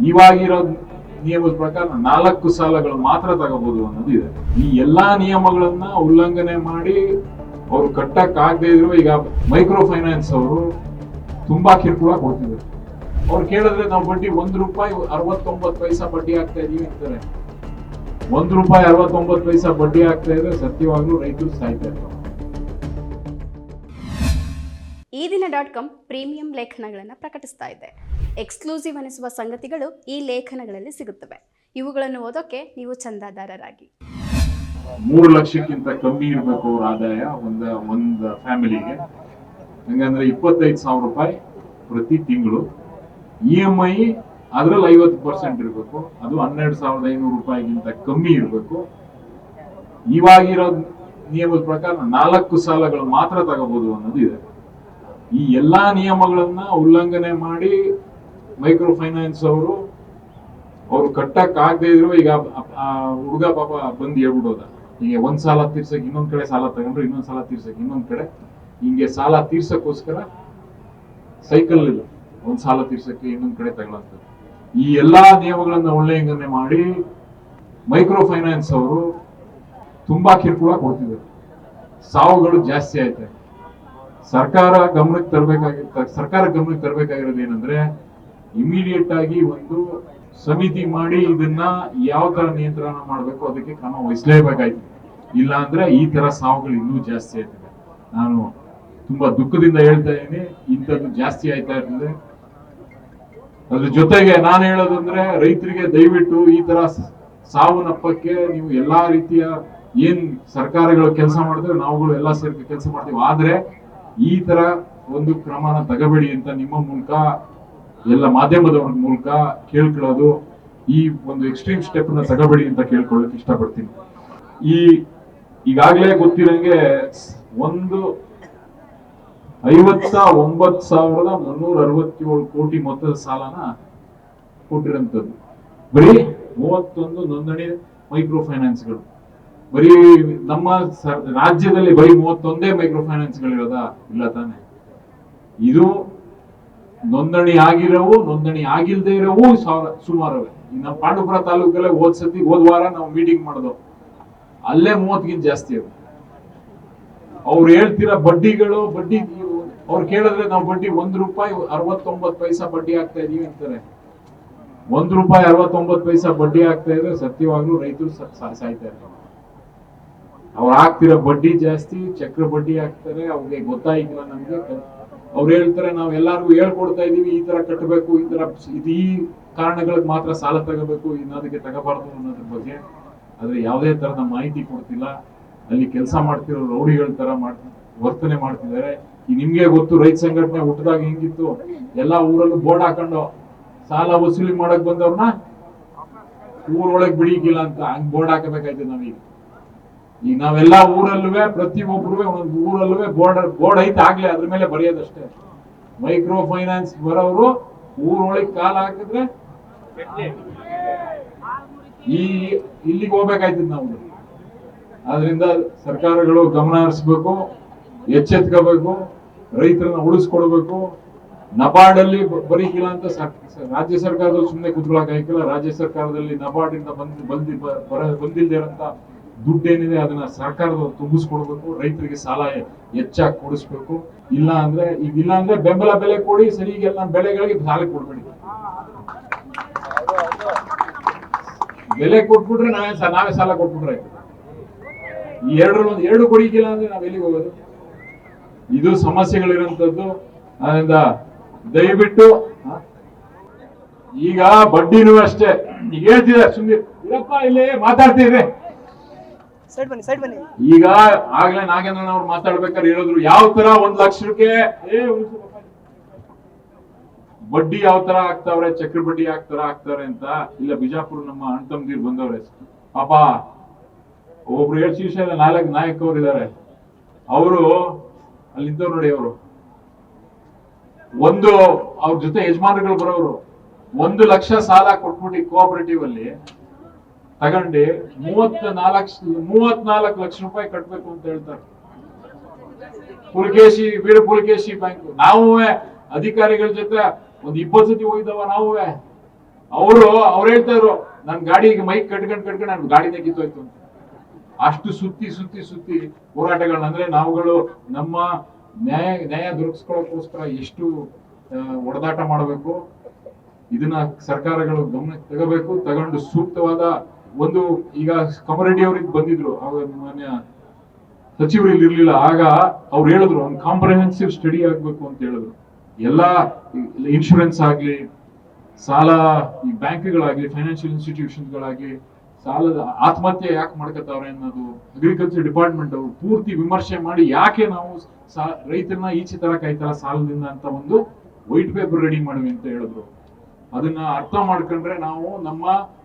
ಇವಾಗಿರೋ ನಿಯಮದ ಪ್ರಕಾರ 4 ಸಾಲಗಳು ಮಾತ್ರ ತಗೋಬಹುದು ಅನ್ನೋದು ಇದೆ. ಈ ಎಲ್ಲಾ ನಿಯಮಗಳನ್ನ ಉಲ್ಲಂಘನೆ ಮಾಡಿ ಅವ್ರು ಕಟ್ಟಕ್ ಆಗದೆ ಇದ್ರು ಈಗ ಮೈಕ್ರೋ ಫೈನಾನ್ಸ್ ಅವರು ತುಂಬಾ ಕಿರುಕುಳ ಕೊಡ್ತಿದ್ದಾರೆ. ಅವ್ರು ಕೇಳಿದ್ರೆ ನಾವು ಬಡ್ಡಿ ₹1.69 ಬಡ್ಡಿ ಆಗ್ತಾ ಇದೀವಿ ಅಂತಾರೆ. ₹1.69 ಬಡ್ಡಿ ಆಗ್ತಾ ಇದ್ರೆ ಸತ್ಯವಾಗ್ಲೂ ರೈತರು ಸಾಯ್ತಾ ಇದ್ದಾರೆ. ಈ ದಿನ.com ಪ್ರೀಮಿಯಂ ಲೇಖನಗಳನ್ನು ಪ್ರಕಟಿಸ್ತಾ ಇದೆ. ಎಕ್ಸ್ಕ್ಲೂಸಿವ್ ಅನಿಸುವ ಸಂಗತಿಗಳು ಈ ಲೇಖನಗಳಲ್ಲಿ ಸಿಗುತ್ತವೆ. ಇವುಗಳನ್ನು ಓದೋಕೆ ನೀವು ಚಂದಾದಾರರಾಗಿ. 3 ಲಕ್ಷಕ್ಕಿಂತ ಕಮ್ಮಿ ಇರಬೇಕು ಅವ್ರ ಆದಾಯ ಒಂದು ಫ್ಯಾಮಿಲಿಗೆ. ಹಂಗಂದ್ರೆ ₹25,000 ಪ್ರತಿ ತಿಂಗಳು. EMI ಅದ್ರಲ್ಲಿ 50% ಇರಬೇಕು. ಅದು ₹12,500 ಕಮ್ಮಿ ಇರಬೇಕು. ಇವಾಗಿರೋ ನಿಯಮದ ಪ್ರಕಾರ 4 ಸಾಲಗಳು ಮಾತ್ರ ತಗೋಬಹುದು ಅನ್ನೋದು ಇದೆ. ಈ ಎಲ್ಲಾ ನಿಯಮಗಳನ್ನ ಉಲ್ಲಂಘನೆ ಮಾಡಿ ಮೈಕ್ರೋ ಫೈನಾನ್ಸ್ ಅವರು ಕಟ್ಟಕ್ ಆಗದೆ ಇದ್ರು ಈಗ ಹುಡುಗ ಪಾಪ ಬಂದು ಹೇಳ್ಬಿಡೋದ, ಈಗ ಒಂದ್ ಸಾಲ ತೀರ್ಸಕ್ ಇನ್ನೊಂದ್ ಕಡೆ ಸಾಲ ತಗೊಂಡ್ರು, ಇನ್ನೊಂದ್ ಸಾಲ ತೀರ್ಸಕ್ ಇನ್ನೊಂದ್ ಕಡೆ, ಹಿಂಗೆ ಸಾಲ ತೀರ್ಸಕ್ಕೋಸ್ಕರ ಸೈಕಲ್ ಇಲ್ಲ, ಒಂದ್ ಸಾಲ ತೀರ್ಸಕ್ಕೆ ಇನ್ನೊಂದ್ ಕಡೆ ತಗೊಳ್ಳಂತ. ಈ ಎಲ್ಲಾ ನಿಯಮಗಳನ್ನ ಉಲ್ಲಂಘನೆ ಮಾಡಿ ಮೈಕ್ರೋ ಫೈನಾನ್ಸ್ ಅವರು ತುಂಬಾ ಕಿರುಕುಳ ಕೊಡ್ತಿದ್ದಾರೆ. ಸಾವುಗಳು ಜಾಸ್ತಿ ಆಯ್ತು. ಸರ್ಕಾರ ಗಮನಕ್ಕೆ ತರಬೇಕಾಗಿರೋದು ಏನಂದ್ರೆ, ಇಮಿಡಿಯೇಟ್ ಆಗಿ ಒಂದು ಸಮಿತಿ ಮಾಡಿ ಇದನ್ನ ಯಾವ ತರ ನಿಯಂತ್ರಣ ಮಾಡಬೇಕು ಅದಕ್ಕೆ ಕ್ರಮ ವಹಿಸಲೇಬೇಕಾಯ್ತು. ಇಲ್ಲ ಅಂದ್ರೆ ಈ ತರ ಸಾವುಗಳು ಇನ್ನೂ ಜಾಸ್ತಿ ಆಯ್ತದೆ. ನಾನು ತುಂಬಾ ದುಃಖದಿಂದ ಹೇಳ್ತಾ ಇದ್ದೀನಿ, ಇಂಥದ್ದು ಜಾಸ್ತಿ ಆಯ್ತಾ ಇರ್ತದೆ. ಅದ್ರ ಜೊತೆಗೆ ನಾನು ಹೇಳೋದಂದ್ರೆ, ರೈತರಿಗೆ ದಯವಿಟ್ಟು ಈ ತರ ಸಾವನ್ನಪ್ಪಕ್ಕೆ ನೀವು ಎಲ್ಲಾ ರೀತಿಯ ಏನ್ ಸರ್ಕಾರಗಳು ಕೆಲಸ ಮಾಡಿದ್ರೆ ನಾವುಗಳು ಎಲ್ಲಾ ಸೇರಿ ಕೆಲಸ ಮಾಡ್ತೀವಿ, ಆದ್ರೆ ಈ ತರ ಒಂದು ಕ್ರಮನ ತಗೋಬೇಡಿ ಅಂತ ನಿಮ್ಮ ಮೂಲಕ ಎಲ್ಲ ಮಾಧ್ಯಮದವ್ರ ಮೂಲಕ ಕೇಳ್ಕೊಳ್ಳೋದು. ಈ ಒಂದು ಎಕ್ಸ್ಟ್ರೀಮ್ ಸ್ಟೆಪ್ ನ ತಗೋಬೇಡಿ ಅಂತ ಕೇಳ್ಕೊಳ್ಳೋಕೆ ಇಷ್ಟಪಡ್ತೀನಿ. ಈಗಾಗಲೇ ಗೊತ್ತಿರಂಗೆ 59,367 ಕೋಟಿ ಮೊತ್ತದ ಸಾಲನ ಕೊಟ್ಟಿರೋಂಥದ್ದು. ಬರೀ 31 ನೋಂದಣಿ ಮೈಕ್ರೋ ಫೈನಾನ್ಸ್ಗಳು. ಬರೀ ನಮ್ಮ ರಾಜ್ಯದಲ್ಲಿ ಬರೀ 31 ಮೈಕ್ರೋ ಫೈನಾನ್ಸ್ ಗಳಿರೋದಾ? ಇಲ್ಲ ತಾನೆ. ಇದು ನೋಂದಣಿ ಆಗಿರೋವು, ನೋಂದಣಿ ಆಗಿಲ್ದೇ ಇರೋವು ಸುಮಾರವೆ. ನಮ್ಮ ಪಾಂಡುಪುರ ತಾಲೂಕಲ್ಲೇ ಹೋದ್ ವಾರ ನಾವು ಮೀಟಿಂಗ್ ಮಾಡಿದ್ವು, ಅಲ್ಲೇ 30ಗಿಂತ ಜಾಸ್ತಿ ಅದು. ಅವ್ರು ಹೇಳ್ತಿರೋ ಬಡ್ಡಿ ಅವ್ರು ಕೇಳಿದ್ರೆ ನಾವು ಬಡ್ಡಿ ₹1.69 ಬಡ್ಡಿ ಆಗ್ತಾ ಇದೀವಿ ಅಂತಾರೆ. ₹1.69 ಬಡ್ಡಿ ಆಗ್ತಾ ಇದ್ರೆ ಸತ್ಯವಾಗ್ಲೂ ರೈತರು ಸಾಯ್ತಾ ಇದ್ದಾರೆ. ಅವ್ರು ಹಾಕ್ತಿರೋ ಬಡ್ಡಿ ಜಾಸ್ತಿ, ಚಕ್ರ ಬಡ್ಡಿ ಹಾಕ್ತಾರೆ. ಅವ್ರಿಗೆ ಗೊತ್ತಾಗಿಲ್ಲ ನಮ್ಗೆ. ಅವ್ರು ಹೇಳ್ತಾರೆ ನಾವು ಎಲ್ಲಾರ್ಗು ಹೇಳ್ಕೊಡ್ತಾ ಇದೀವಿ, ಈ ತರ ಕಟ್ಟಬೇಕು, ಈ ಕಾರಣಗಳಿಗೆ ಮಾತ್ರ ಸಾಲ ತಗೋಬೇಕು, ಇನ್ನದಕ್ಕೆ ತಗೋಬಾರ್ದು ಅನ್ನೋದ್ರ ಬಗ್ಗೆ. ಆದ್ರೆ ಯಾವುದೇ ತರದ ಮಾಹಿತಿ ಕೊಡ್ತಿಲ್ಲ. ಅಲ್ಲಿ ಕೆಲಸ ಮಾಡ್ತಿರೋ ರೌಡಿಗಳ ತರ ವರ್ತನೆ ಮಾಡ್ತಿದ್ದಾರೆ. ಈ ನಿಮ್ಗೆ ಗೊತ್ತು, ರೈತ ಸಂಘಟನೆ ಹುಟ್ಟದಾಗ ಹೆಂಗಿತ್ತು, ಎಲ್ಲಾ ಊರಲ್ಲೂ ಬೋರ್ಡ್ ಹಾಕೊಂಡು ಸಾಲ ವಸೂಲಿ ಮಾಡಕ್ ಬಂದವ್ರನ್ನ ಊರೊಳಗೆ ಬಿಡಿಗಿಲ್ಲ ಅಂತ ಹಂಗ್ ಬೋರ್ಡ್ ಹಾಕಬೇಕಾಯ್ತು ನಾವೀಗ. ಈಗ ನಾವೆಲ್ಲಾ ಊರಲ್ಲೂ ಪ್ರತಿಯೊಬ್ಬರು ಒಂದೊಂದು ಊರಲ್ಲೂ ಬೋರ್ಡ್ ಐತೆ, ಆಗ್ಲೇ ಅದ್ರ ಮೇಲೆ ಬರೆಯೋದಷ್ಟೇ. ಮೈಕ್ರೋ ಫೈನಾನ್ಸ್ ಬರೋರು ಊರೊಳಗೆ ಕಾಲ ಹಾಕಿದ್ರೆ ಇಲ್ಲಿಗೆ ಹೋಗ್ಬೇಕಾಯ್ತದ ನಾವು. ಆದ್ರಿಂದ ಸರ್ಕಾರಗಳು ಗಮನ ಹರಿಸ್ಬೇಕು, ಎಚ್ಚೆತ್ಕೋಬೇಕು, ರೈತರನ್ನ ಉಳಿಸ್ಕೊಡ್ಬೇಕು. ನಬಾರ್ಡ್ ಅಲ್ಲಿ ಬರೀಕಿಲ್ಲ ಅಂತ ರಾಜ್ಯ ಸರ್ಕಾರದಲ್ಲಿ ಸುಮ್ಮನೆ ಕುತ್ಕೊಳಕ್ ಆಗಿಲ್ಲ. ರಾಜ್ಯ ಸರ್ಕಾರದಲ್ಲಿ ನಬಾರ್ಡ್ ಇಂದ ಬಂದಿಲ್ದೇ ಇರೋಂತ ದುಡ್ಡೇನಿದೆ ಅದನ್ನ ಸರ್ಕಾರದವ್ರು ತುಂಬಿಸ್ಕೊಡ್ಬೇಕು. ರೈತರಿಗೆ ಸಾಲ ಹೆಚ್ಚಾಗಿ ಕೊಡಿಸ್ಬೇಕು. ಇಲ್ಲ ಅಂದ್ರೆ ಬೆಂಬಲ ಬೆಲೆ ಕೊಡಿ, ಸರಿಗೆಲ್ಲ ಬೆಳೆಗಳಿಗೆ ಸಾಲ ಕೊಡ್ಬೇಡಿ. ಬೆಲೆ ಕೊಟ್ಬಿಟ್ರೆ ನಾವೇ ಸಾಲ ಕೊಟ್ಬಿಟ್ರೆ ಈ ಎರಡು ಕೊಡಿಗಿಲ್ಲ ಅಂದ್ರೆ ನಾವ್ ಎಲ್ಲಿಗೆ ಹೋಗೋದು? ಇದು ಸಮಸ್ಯೆಗಳಿರೋಂಥದ್ದು. ಅದರಿಂದ ದಯವಿಟ್ಟು ಈಗ ಬಡ್ಡಿನೂ ಅಷ್ಟೇ ಈಗ ಹೇಳ್ತಿದ್ದಾರೆ, ಸುಮ್ಮನೆ ಇರಪ್ಪ ಇಲ್ಲೇ ಮಾತಾಡ್ತಿದ್ರೆ. ಈಗ ಆಗ್ಲೇ ನಾಗೇಂದ್ರನ್ ಅವ್ರು ಮಾತಾಡ್ಬೇಕಾದ್ರೆ ಹೇಳಿದ್ರು, ಯಾವ ತರ 1 ಲಕ್ಷಕ್ಕೆ ಬಡ್ಡಿ ಯಾವ ತರ ಆಗ್ತಾವ್ರೆ, ಚಕ್ರ ಬಡ್ಡಿ ಆಗ್ತಾರೆ ಅಂತ. ಇಲ್ಲ ಬಿಜಾಪುರ ನಮ್ಮ ಅಣ್ಣ ತಮ್ಮದಿರು ಬಂದವ್ರೆ ಪಾಪ. ಒಬ್ರು 7 ಶೀರ್ಷ 4 ನಾಯಕರು ಇದ್ದಾರೆ. ಅವರು ಅಲ್ಲಿದ್ದವ್ರು ನೋಡಿ, ಅವ್ರ ಜೊತೆ ಯಜಮಾನರುಗಳು ಬರೋರು 1 ಲಕ್ಷ ಸಾಲ ಕೊಟ್ಬಿಟ್ಟು ಕೋಆಪರೇಟಿವ್ ಅಲ್ಲಿ ತಗೊಂಡು 34 ಲಕ್ಷ ರೂಪಾಯಿ ಕಟ್ಬೇಕು ಅಂತ ಹೇಳ್ತಾರೆ. ವೀರ ಪುಲಕೇಶಿ ಬ್ಯಾಂಕ್. ನಾವು ಅಧಿಕಾರಿಗಳ ಜೊತೆ 20 ಸತಿ ಹೋಗಿದ್ದವ ನಾವು. ಅವ್ರು ಹೇಳ್ತಾ ಇದ್ರು ನನ್ ಗಾಡಿಗೆ ಮೈಕ್ ಕಟ್ಕೊಂಡ್ ನನ್ ಗಾಡಿನೇ ಕಿತ್ತೋಯ್ತು ಅಂತ. ಅಷ್ಟು ಸುತ್ತಿ ಹೋರಾಟಗಳನ್ನ, ಅಂದ್ರೆ ನಾವುಗಳು ನಮ್ಮ ನ್ಯಾಯ ದೊರಕಿಸ್ಕೊಳ್ಳೋಕೋಸ್ಕರ ಎಷ್ಟು ಒಡೆದಾಟ ಮಾಡಬೇಕು, ಇದನ್ನ ಸರ್ಕಾರಗಳು ಗಮನಕ್ಕೆ ತಗೋಬೇಕು. ತಗೊಂಡು ಸೂಕ್ತವಾದ ಒಂದು, ಈಗ ಕಮರೆಡ್ಡಿ ಅವ್ರಿಗೆ ಬಂದಿದ್ರು, ಅವಾಗ ಮಾನ್ಯ ಸಚಿವರು ಇಲ್ಲಿ ಇರ್ಲಿಲ್ಲ, ಆಗ ಅವ್ರು ಹೇಳಿದ್ರು ಒಂದು ಕಾಂಪ್ರಹೆನ್ಸಿವ್ ಸ್ಟಡಿ ಆಗ್ಬೇಕು ಅಂತ ಹೇಳಿದ್ರು. ಎಲ್ಲಾ ಇನ್ಶೂರೆನ್ಸ್ ಆಗ್ಲಿ, ಸಾಲ, ಈ ಬ್ಯಾಂಕ್ಗಳಾಗ್ಲಿ, ಫೈನಾನ್ಷಿಯಲ್ ಇನ್ಸ್ಟಿಟ್ಯೂಷನ್ಗಳಾಗ್ಲಿ ಸಾಲದ ಆತ್ಮಹತ್ಯೆ ಯಾಕೆ ಮಾಡ್ಕೊತಾವ್ರೆ ಅನ್ನೋದು ಅಗ್ರಿಕಲ್ಚರ್ ಡಿಪಾರ್ಟ್ಮೆಂಟ್ ಅವರು ಪೂರ್ತಿ ವಿಮರ್ಶೆ ಮಾಡಿ ಯಾಕೆ ನಾವು ರೈತರನ್ನ ಈಚೆ ತರಕ್ ಆಯ್ತಲ್ಲ ಸಾಲದಿಂದ ಅಂತ ಒಂದು ವೈಟ್ ಪೇಪರ್ ರೆಡಿ ಮಾಡುವೆ ಅಂತ ಹೇಳಿದ್ರು. ಅದನ್ನ ಅರ್ಥ ಮಾಡ್ಕೊಂಡ್ರೆ ನಾವು ನಮ್ಮ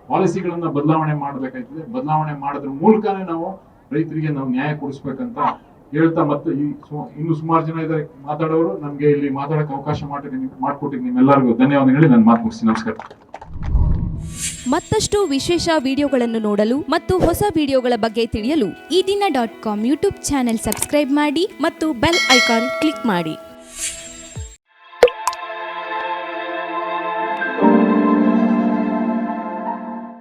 ಪಾಲಿಸಿಗಳನ್ನ ಬದಲಾವಣೆ ಮಾಡ್ಬೇಕಾಯ್ತದೆ. ಬದಲಾವಣೆ ಮಾಡೋದ್ರ ಮೂಲಕನೇ ನಾವು ರೈತರಿಗೆ ನಾವು ನ್ಯಾಯ ಕೊಡಿಸ್ಬೇಕಂತ ಹೇಳ್ತಾ, ಮತ್ತೆ ಇನ್ನು ಸುಮಾರು ಜನ ಇದ್ದಾರೆ ಮಾತಾಡೋರು. ನಮ್ಗೆ ಇಲ್ಲಿ ಮಾತಾಡಕ್ಕೆ ಅವಕಾಶ ಮಾಡ್ಕೊಟ್ಟಿದ್ದೀನಿ. ನಿಮ್ಮೆಲ್ಲರಿಗೂ ಧನ್ಯವಾದ ಹೇಳಿ ನಾನು ಮಾತು ಮುಗಿಸ್ತೀನಿ. ನಮಸ್ಕಾರ. ಮತ್ತಷ್ಟು ವಿಶೇಷ ವಿಡಿಯೋಗಳನ್ನು ನೋಡಲು ಮತ್ತು ಹೊಸ ವಿಡಿಯೋಗಳ ಬಗ್ಗೆ ತಿಳಿಯಲು ಈ ದಿನ .com ಯೂಟ್ಯೂಬ್ ಚಾನೆಲ್ ಸಬ್ಸ್ಕ್ರೈಬ್ ಮಾಡಿ ಮತ್ತು ಬೆಲ್ ಐಕಾನ್ ಕ್ಲಿಕ್ ಮಾಡಿ.